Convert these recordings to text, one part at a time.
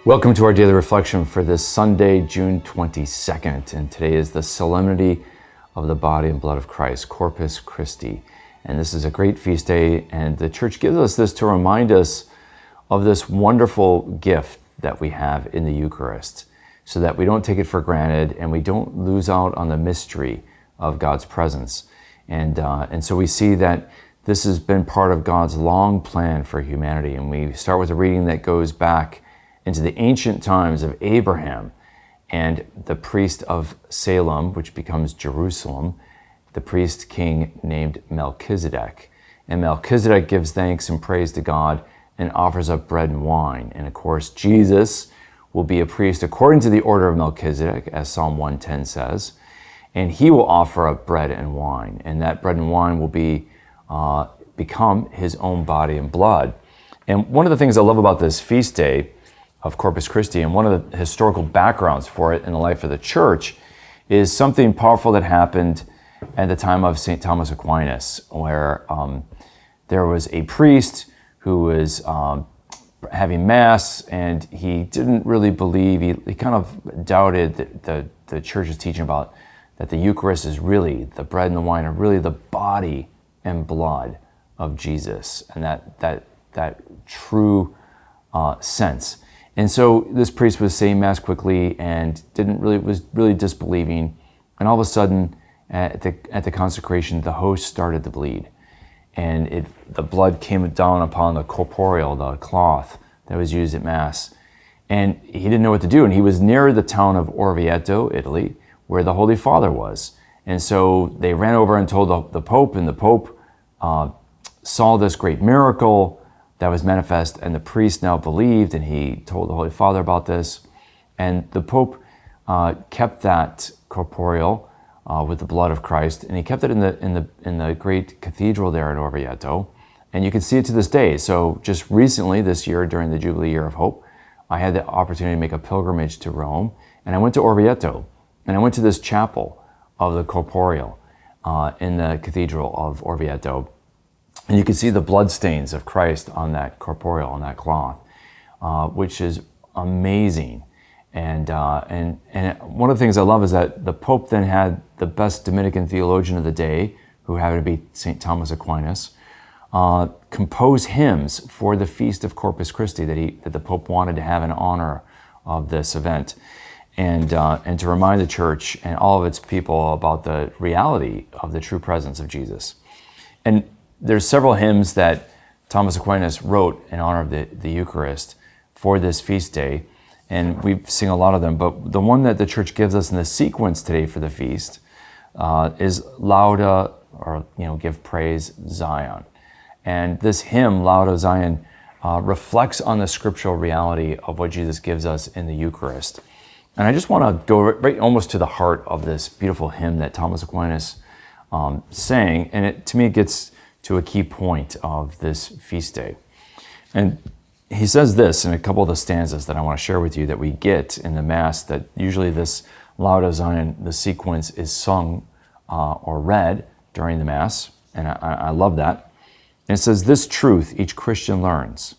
Welcome to our daily reflection for this Sunday, June 22nd. And today is the solemnity of the body and blood of Christ, Corpus Christi. And this is a great feast day, and the church gives us this to remind us of this wonderful gift that we have in the Eucharist, so that we don't take it for granted and we don't lose out on the mystery of God's presence. And so we see that this has been part of God's long plan for humanity. And we start with a reading that goes back into the ancient times of Abraham and the priest of Salem, which becomes Jerusalem, the priest king named Melchizedek. And Melchizedek gives thanks and praise to God and offers up bread and wine. And of course, Jesus will be a priest according to the order of Melchizedek, as Psalm 110 says, and he will offer up bread and wine. And that bread and wine will become his own body and blood. And one of the things I love about this feast day of Corpus Christi, and one of the historical backgrounds for it in the life of the church, is something powerful that happened at the time of St. Thomas Aquinas, where there was a priest who was having Mass, and he didn't really believe, he kind of doubted the church's teaching about that the Eucharist is really, the bread and the wine are really the body and blood of Jesus, and that true sense. And so this priest was saying Mass quickly and was really disbelieving. And all of a sudden, at the consecration, the host started to bleed. And the blood came down upon the corporeal, the cloth that was used at Mass. And he didn't know what to do. And he was near the town of Orvieto, Italy, where the Holy Father was. And so they ran over and told the Pope, and the Pope saw this great miracle that was manifest, and the priest now believed, and he told the Holy Father about this. And the Pope kept that corporeal with the blood of Christ, and he kept it in the great cathedral there at Orvieto, and you can see it to this day. So just recently, this year, during the Jubilee Year of Hope, I had the opportunity to make a pilgrimage to Rome, and I went to Orvieto, and I went to this chapel of the corporeal in the cathedral of Orvieto. And you can see the blood stains of Christ on that corporeal, on that cloth, which is amazing. And one of the things I love is that the Pope then had the best Dominican theologian of the day, who happened to be St. Thomas Aquinas, compose hymns for the Feast of Corpus Christi that the Pope wanted to have in honor of this event, and to remind the Church and all of its people about the reality of the true presence of Jesus. And there's several hymns that Thomas Aquinas wrote in honor of the Eucharist for this feast day, and we sing a lot of them, but the one that the church gives us in the sequence today for the feast is Lauda, or Give Praise Zion. And this hymn, Lauda Zion, reflects on the scriptural reality of what Jesus gives us in the Eucharist. And I just want to go right almost to the heart of this beautiful hymn that Thomas Aquinas sang, and to me it gets to a key point of this feast day. And he says this in a couple of the stanzas that I want to share with you that we get in the Mass, that usually this Lauda Zion, the sequence, is sung or read during the Mass, and I love that. And it says, "This truth each Christian learns,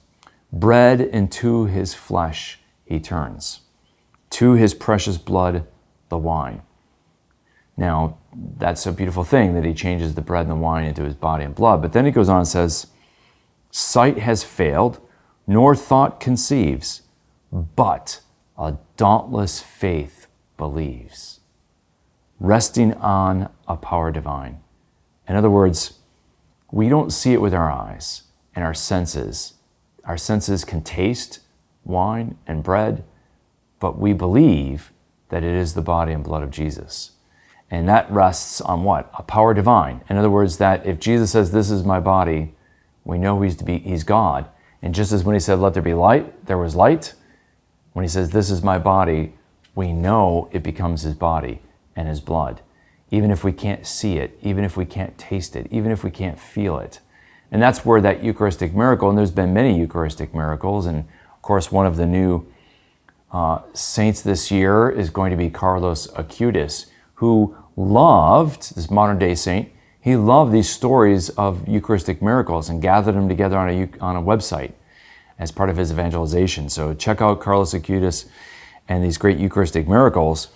bread into his flesh he turns, to his precious blood the wine." Now, that's a beautiful thing that he changes the bread and the wine into his body and blood. But then he goes on and says, "Sight has failed, nor thought conceives, but a dauntless faith believes, resting on a power divine." In other words, we don't see it with our eyes and our senses. Our senses can taste wine and bread, but we believe that it is the body and blood of Jesus. And that rests on what? A power divine. In other words, that if Jesus says, "This is my body," we know he's God. And just as when he said, "Let there be light," there was light. When he says, "This is my body," we know it becomes his body and his blood, even if we can't see it, even if we can't taste it, even if we can't feel it. And that's where that Eucharistic miracle, and there's been many Eucharistic miracles, and of course one of the new saints this year is going to be Carlos Acutis, who loved, this modern day saint, he loved these stories of Eucharistic miracles and gathered them together on a website. as part of his evangelization. So check out Carlos Acutis and these great Eucharistic miracles.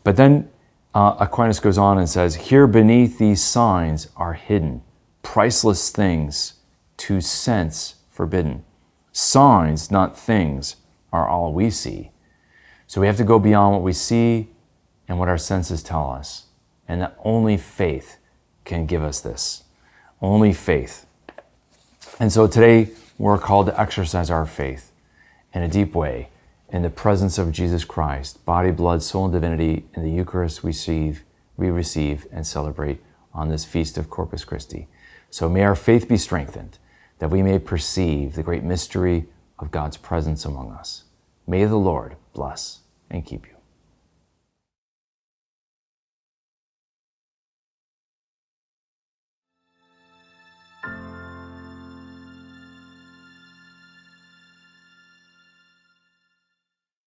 But then Aquinas goes on and says, here beneath these signs are hidden priceless things to sense forbidden. Signs, not things, are all we see. So we have to go beyond what we see and what our senses tell us. And that only faith can give us this. Only faith. And so today we're called to exercise our faith in a deep way in the presence of Jesus Christ, body, blood, soul, and divinity in the Eucharist we receive and celebrate on this feast of Corpus Christi. So may our faith be strengthened, that we may perceive the great mystery of God's presence among us. May the Lord bless and keep you.